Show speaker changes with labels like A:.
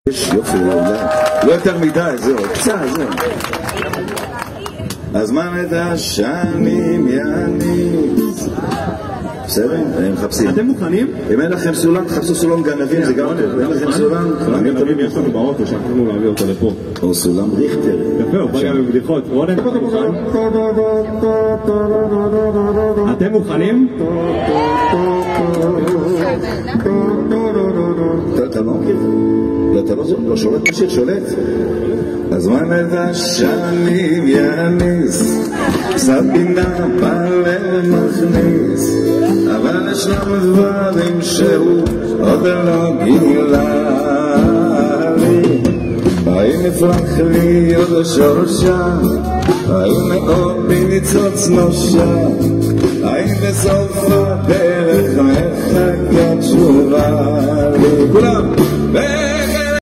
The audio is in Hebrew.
A: יש יופי, לא יותר מדי, זהו, קצת, זהו. הזמן את השנים יניס. בסדר? הם מחפשים.
B: אתם מוכנים?
A: אם אין לכם סולם, תחפשו סולם גנבים, זה גם טוב. אין לכם סולם?
B: סולם גנבים יש לנו באוטו, שכחנו להביא אותו לפה.
A: או סולם ריכטר.
B: יפה, הוא בא גם בבדיחות. רונן, אתה מוכן? אתם מוכנים?
A: אתה לא מכיר? אתה לא שולט משיר, שולט? הזמן את השנים יניס, קצת בינה בלב מכניס, אבל ישנם דברים שהוא עוד לא גילה לי. האם נפרח לי עוד השורשה? האם מאוד בניצוץ נושה? האם בסוף הדרך מחכה תשובה לי? כולם!